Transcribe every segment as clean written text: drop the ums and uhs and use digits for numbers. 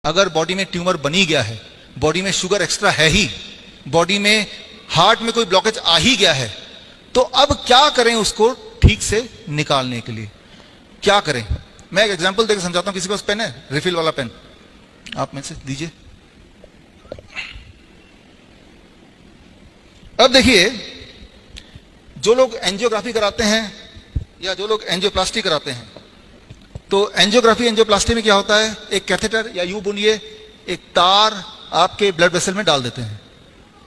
अगर बॉडी में ट्यूमर बनी गया है, बॉडी में शुगर एक्स्ट्रा है ही, बॉडी में हार्ट में कोई ब्लॉकेज आ ही गया है, तो अब क्या करें उसको ठीक से निकालने के लिए? क्या करें? मैं एक एग्जांपल देकर समझाता हूं। किसी के पास पेन है? रिफिल वाला पेन आप में से दीजिए। अब देखिए, जो लोग एंजियोग्राफी कराते हैं या जो लोग एंजियोप्लास्टी कराते हैं, तो एंजियोग्राफी एंजियोप्लास्टी में क्या होता है, एक कैथेटर या यूं बोलिए एक तार आपके ब्लड वेसल में डाल देते हैं,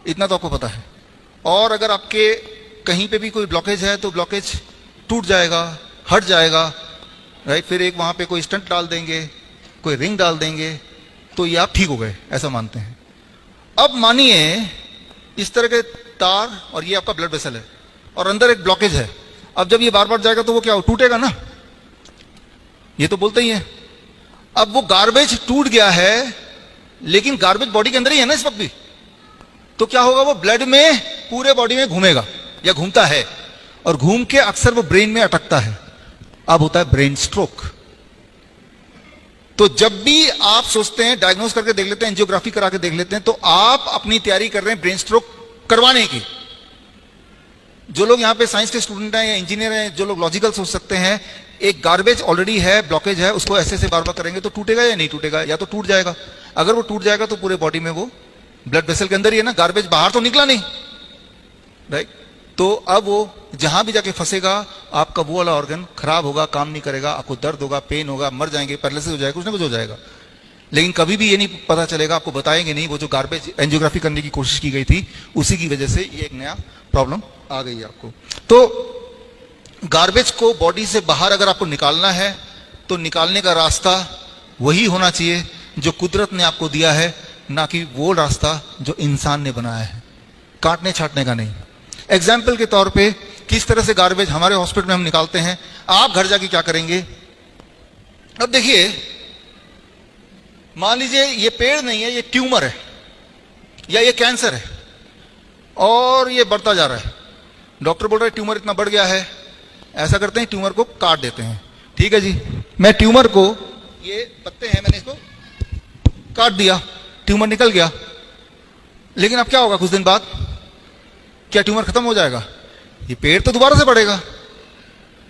इतना तो आपको पता है। और अगर आपके कहीं पे भी कोई ब्लॉकेज है तो ब्लॉकेज टूट जाएगा, हट जाएगा, राइट। फिर एक वहां पे कोई स्टंट डाल देंगे, कोई रिंग डाल देंगे, तो ये आप ठीक हो गए, ऐसा मानते हैं। अब मानिए इस तरह के तार और ये आपका ब्लड वेसल है और अंदर एक ब्लॉकेज है। अब जब ये बार बार जाएगा तो वो क्या हो, टूटेगा ना, ये तो बोलते ही है। अब वो गार्बेज टूट गया है, लेकिन गार्बेज बॉडी के अंदर ही है ना इस वक्त भी, तो क्या होगा, वो ब्लड में पूरे बॉडी में घूमेगा या घूमता है, और घूम के अक्सर वो ब्रेन में अटकता है। अब होता है ब्रेन स्ट्रोक। तो जब भी आप सोचते हैं, डायग्नोस करके देख लेते हैं, एंजियोग्राफी करा के देख लेते हैं, तो आप अपनी तैयारी कर रहे हैं ब्रेन स्ट्रोक करवाने की। जो लोग यहां पे साइंस के स्टूडेंट हैं या इंजीनियर हैं, जो लोग लॉजिकल सोच सकते हैं, एक गार्बेज ऑलरेडी है, ब्लॉकेज है, उसको ऐसे बार बार करेंगे तो टूटेगा या नहीं टूटेगा? या तो टूट जाएगा। अगर वो टूट जाएगा तो पूरे बॉडी में वो ब्लड वेसल के अंदर ही है ना, गार्बेज बाहर तो निकला नहीं, राइट। तो अब वो जहां भी जाके फंसेगा, आपका वो वाला ऑर्गन खराब होगा, काम नहीं करेगा, आपको दर्द होगा, पेन होगा, मर जाएंगे, पैरालिसिस हो जाएगा, कुछ ना कुछ हो जाएगा। लेकिन कभी भी ये नहीं पता चलेगा, आपको बताएंगे नहीं, वो जो गार्बेज एंजियोग्राफी करने की कोशिश की गई थी उसी की वजह से ये एक नया प्रॉब्लम आ गई है आपको। तो गार्बेज को बॉडी से बाहर अगर आपको निकालना है तो निकालने का रास्ता वही होना चाहिए जो कुदरत ने आपको दिया है, ना कि वो रास्ता जो इंसान ने बनाया है, काटने छाटने का नहीं। एग्जाम्पल के तौर पे किस तरह से गार्बेज हमारे हॉस्पिटल में हम निकालते हैं, आप घर जाके क्या करेंगे? अब देखिए, मान लीजिए ये पेड़ नहीं है, ये ट्यूमर है या ये कैंसर है और ये बढ़ता जा रहा है। डॉक्टर बोल रहा है ट्यूमर इतना बढ़ गया है, ऐसा करते हैं ट्यूमर को काट देते हैं। ठीक है जी, मैं ट्यूमर को, ये पत्ते हैं, मैंने इसको काट दिया, ट्यूमर निकल गया। लेकिन अब क्या होगा कुछ दिन बाद? क्या ट्यूमर खत्म हो जाएगा? ये पेड़ तो दोबारा से बढ़ेगा।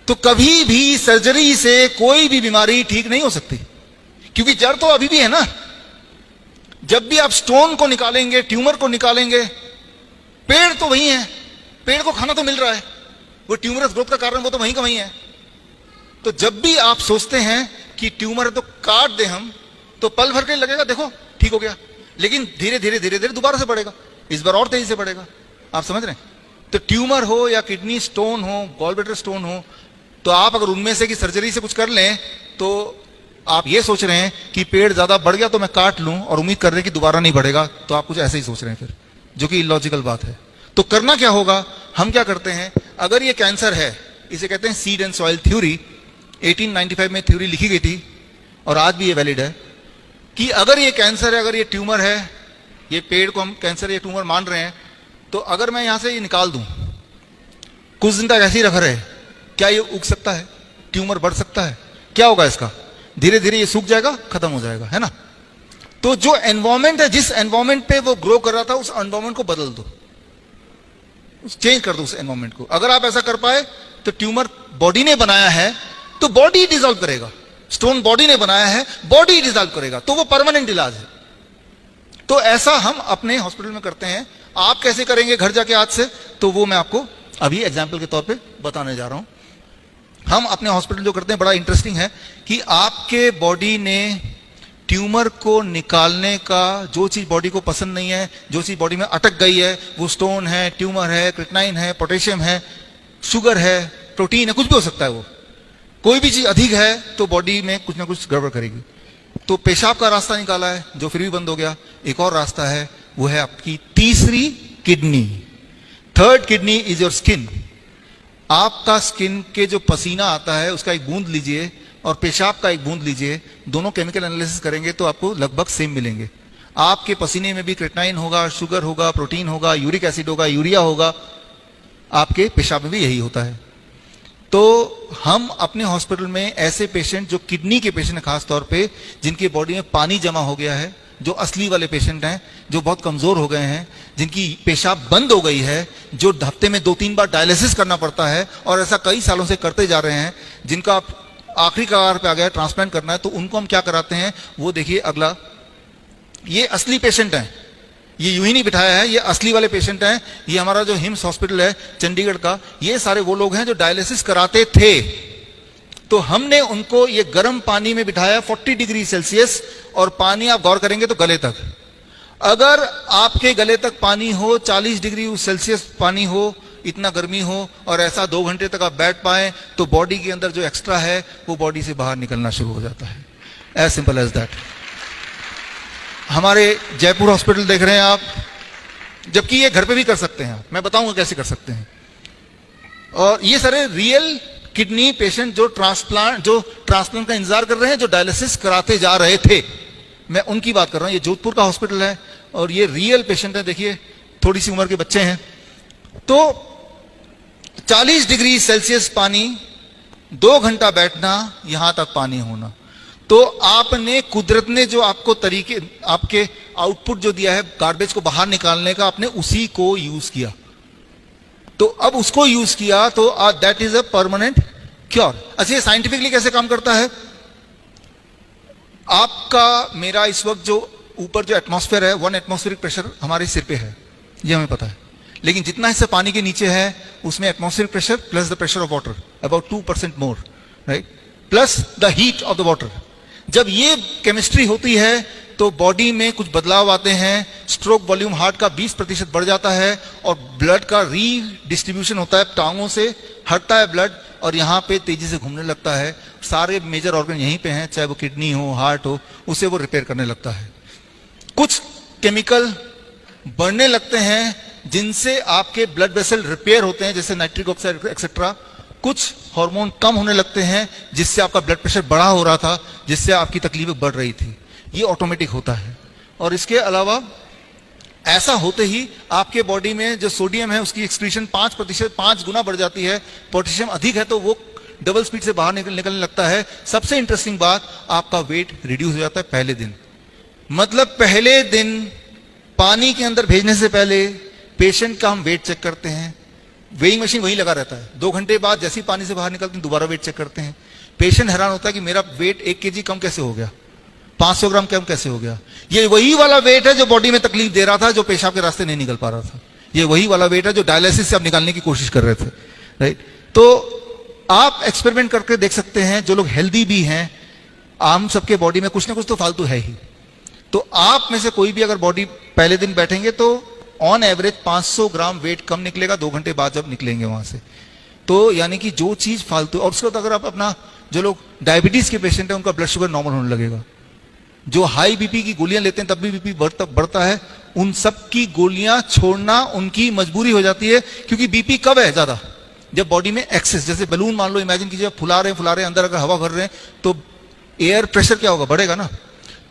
तो कभी भी सर्जरी से कोई भी बीमारी ठीक नहीं हो सकती, क्योंकि जड़ तो अभी भी है ना। जब भी आप स्टोन को निकालेंगे, ट्यूमर को निकालेंगे, पेड़ तो वही है, पेड़ को खाना तो मिल रहा है, वो ट्यूमरस ग्रोथ का कारण वो तो वहीं का वहीं है। तो जब भी आप सोचते हैं कि ट्यूमर है तो काट दे हम, तो पल भर के लगेगा देखो ठीक हो गया, लेकिन धीरे धीरे धीरे धीरे दोबारा से बढ़ेगा, इस बार और तेजी से बढ़ेगा। आप समझ रहे हैं? तो ट्यूमर हो या किडनी स्टोन हो, गॉलब्लैडर स्टोन हो, तो आप अगर उनमें से की सर्जरी से कुछ कर लें तो आप ये सोच रहे हैं कि पेड़ ज्यादा बढ़ गया तो मैं काट लूं और उम्मीद कर रहे हैं कि दोबारा नहीं बढ़ेगा, तो आप कुछ ऐसे ही सोच रहे हैं फिर, जो कि इलॉजिकल बात है। तो करना क्या होगा? हम क्या करते हैं, अगर ये कैंसर है, इसे कहते हैं सीड एंड सॉइल थ्योरी, 1895 में थ्योरी लिखी गई थी और आज भी ये वैलिड है कि अगर ये कैंसर है, अगर ये ट्यूमर है, ये पेड़ को हम कैंसर या ट्यूमर मान रहे हैं, तो अगर मैं यहां से ये निकाल दूं, कुछ दिन तक ऐसे ही रख रहे, क्या ये उग सकता है? ट्यूमर बढ़ सकता है? क्या होगा इसका? धीरे धीरे ये सूख जाएगा, खत्म हो जाएगा, है ना। तो जो एनवायरमेंट है, जिस एनवायरमेंट पे वो ग्रो कर रहा था, उस एनवायरमेंट को बदल दो, चेंज कर दो उस एनवायरमेंट को। अगर आप ऐसा कर पाए तो ट्यूमर बॉडी ने बनाया है तो बॉडी डिसॉल्व करेगा, स्टोन बॉडी ने बनाया है, बॉडी डिसॉल्व करेगा, तो वो परमानेंट इलाज है। तो ऐसा हम अपने हॉस्पिटल में करते हैं। आप कैसे करेंगे घर जाके आज से, तो वो मैं आपको अभी एग्जाम्पल के तौर पे बताने जा रहा हूं। हम अपने हॉस्पिटल जो करते हैं बड़ा इंटरेस्टिंग है कि आपके बॉडी ने ट्यूमर को निकालने का, जो चीज बॉडी को पसंद नहीं है, जो चीज बॉडी में अटक गई है, वो स्टोन है, ट्यूमर है, क्रिटनाइन है, पोटेशियम है, शुगर है, प्रोटीन है, कुछ भी हो सकता है। वो कोई भी चीज अधिक है तो बॉडी में कुछ ना कुछ गड़बड़ करेगी। तो पेशाब का रास्ता निकाला है जो फिर भी बंद हो गया। एक और रास्ता है, वो है आपकी तीसरी kidney. Third kidney is your skin. आपका स्किन के जो पसीना आता है उसका एक बूंद लीजिए और पेशाब का एक बूंद लीजिए, दोनों केमिकल एनालिसिस करेंगे तो आपको लगभग सेम मिलेंगे। आपके पसीने में भी क्रिटनाइन होगा, शुगर होगा, प्रोटीन होगा, यूरिक एसिड होगा, यूरिया होगा, आपके पेशाब में भी यही होता है। तो हम अपने हॉस्पिटल में ऐसे पेशेंट जो किडनी के पेशेंट हैं खास तौर पे, जिनकी बॉडी में पानी जमा हो गया है, जो असली वाले पेशेंट हैं, जो बहुत कमजोर हो गए हैं, जिनकी पेशाब बंद हो गई है, जो हफ्ते में 2-3 बार डायलिसिस करना पड़ता है और ऐसा कई सालों से करते जा रहे हैं, जिनका आखिरी कगार पे आ गया ट्रांसप्लांट करना है, तो उनको हम क्या कराते हैं वो देखिए अगला। ये असली पेशेंट हैं, ये यूं ही नहीं बिठाया है, ये असली वाले पेशेंट हैं। ये हमारा जो हिम्स हॉस्पिटल है चंडीगढ़ का, ये सारे वो लोग हैं जो डायलिसिस कराते थे। तो हमने उनको ये गर्म पानी में बिठाया 40 डिग्री सेल्सियस, और पानी आप गौर करेंगे तो गले तक। अगर आपके गले तक पानी हो, 40 डिग्री सेल्सियस पानी हो, इतना गर्मी हो, और ऐसा 2 घंटे तक आप बैठ पाए, तो बॉडी के अंदर जो एक्स्ट्रा है वो बॉडी से बाहर निकलना शुरू हो जाता है। As simple as that. हमारे जयपुर हॉस्पिटल देख रहे हैं आप, जबकि ये घर पे भी कर सकते हैं, मैं बताऊंगा कैसे कर सकते हैं। और ये सारे रियल किडनी पेशेंट जो ट्रांसप्लांट का इंतजार कर रहे हैं, जो डायलिसिस कराते जा रहे थे, मैं उनकी बात कर रहा हूं। ये जोधपुर का हॉस्पिटल है और ये रियल पेशेंट है। देखिए थोड़ी सी उम्र के बच्चे हैं। तो 40 डिग्री सेल्सियस पानी, 2 घंटा बैठना, यहां तक पानी होना। तो आपने, कुदरत ने जो आपको तरीके, आपके आउटपुट जो दिया है गार्बेज को बाहर निकालने का, आपने उसी को यूज किया। तो अब उसको यूज किया तो that is a permanent cure. अच्छा, ये साइंटिफिकली कैसे काम करता है? आपका, मेरा इस वक्त जो ऊपर जो एटमॉस्फेयर है, 1 एटमॉस्फेरिक प्रेशर हमारे सिर पे है, ये हमें पता है। लेकिन जितना हिस्सा पानी के नीचे है उसमें atmospheric pressure plus the pressure of water about 2% more, right, plus the heat of the water. जब ये केमिस्ट्री होती है तो बॉडी में कुछ बदलाव आते हैं। स्ट्रोक वॉल्यूम हार्ट का 20% बढ़ जाता है और ब्लड का रीडिस्ट्रीब्यूशन होता है, टांगों से हटता है ब्लड और यहाँ पे तेजी से घूमने लगता है। सारे मेजर ऑर्गन यहीं पे हैं, चाहे वो किडनी हो, हार्ट हो, उसे वो रिपेयर करने लगता है। कुछ केमिकल बढ़ने लगते हैं जिनसे आपके ब्लड वेसल रिपेयर होते हैं, जैसे नाइट्रिक ऑक्साइड एक्सेट्रा। कुछ हार्मोन कम होने लगते हैं जिससे आपका ब्लड प्रेशर बढ़ा हो रहा था, जिससे आपकी तकलीफें बढ़ रही थी। ये ऑटोमेटिक होता है। और इसके अलावा ऐसा होते ही आपके बॉडी में जो सोडियम है उसकी एक्सक्रीशन 5%, 5 गुना बढ़ जाती है। पोटेशियम अधिक है तो वो डबल स्पीड से बाहर निकलने लगता है। सबसे इंटरेस्टिंग बात, आपका वेट रिड्यूस हो जाता है पहले दिन। मतलब पहले दिन पानी के अंदर भेजने से पहले पेशेंट का हम वेट चेक करते हैं। वेइंग मशीन वहीं लगा रहता है। 2 घंटे बाद जैसे ही पानी से बाहर निकलते हैं दोबारा वेट चेक करते हैं। पेशेंट हैरान होता है कि मेरा वेट 1 kg कम कैसे हो गया, 500 ग्राम कम कैसे हो गया। ये वही वाला वेट है जो बॉडी में तकलीफ दे रहा था, जो पेशाब के रास्ते नहीं निकल पा रहा था। ये वही वाला वेट है जो डायलिसिस से आप निकालने की कोशिश कर रहे थे, राइट। तो आप एक्सपेरिमेंट करके देख सकते हैं। जो लोग हेल्दी भी हैं, आम सबके बॉडी में कुछ ना कुछ तो फालतू है ही। तो आप में से कोई भी अगर बॉडी पहले दिन बैठेंगे तो ऑन एवरेज 500 ग्राम वेट कम निकलेगा 2 घंटे बाद जब निकलेंगे वहां से। तो यानी कि जो चीज फालतू, और उसके बाद अगर आप अपना, जो लोग डायबिटीज के पेशेंट है उनका ब्लड शुगर नॉर्मल होने लगेगा। जो हाई बीपी की गोलियां लेते हैं तब भी बीपी बढ़ता है, उन सब की गोलियां छोड़ना उनकी मजबूरी हो जाती है। क्योंकि बीपी कब है ज्यादा? जब बॉडी में एक्सेस, जैसे बलून मान लो, इमेजिन कीजिए फुला रहे हैं, अंदर अगर हवा भर रहे हैं तो एयर प्रेशर क्या होगा, बढ़ेगा ना।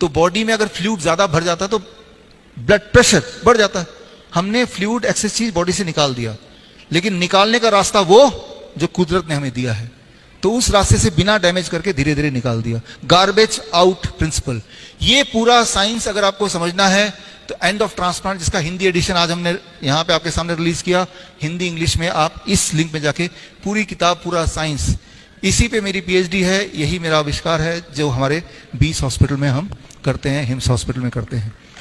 तो बॉडी में अगर फ्लूइड ज्यादा भर जाता है तो ब्लड प्रेशर बढ़ जाता है। हमने फ्लूइड एक्सेस चीज बॉडी से निकाल दिया, लेकिन निकालने का रास्ता वो जो कुदरत ने हमें दिया है, तो उस रास्ते से बिना डैमेज करके धीरे धीरे निकाल दिया। गार्बेज आउट प्रिंसिपल, ये पूरा साइंस अगर आपको समझना है तो एंड ऑफ ट्रांसप्लांट, जिसका हिंदी एडिशन आज हमने यहाँ पे आपके सामने रिलीज किया, हिंदी इंग्लिश में, आप इस लिंक में जाके पूरी किताब, पूरा साइंस, इसी पे मेरी पीएचडी है, यही मेरा आविष्कार है जो हमारे 20 हॉस्पिटल में हम करते हैं, हिम्स हॉस्पिटल में करते हैं।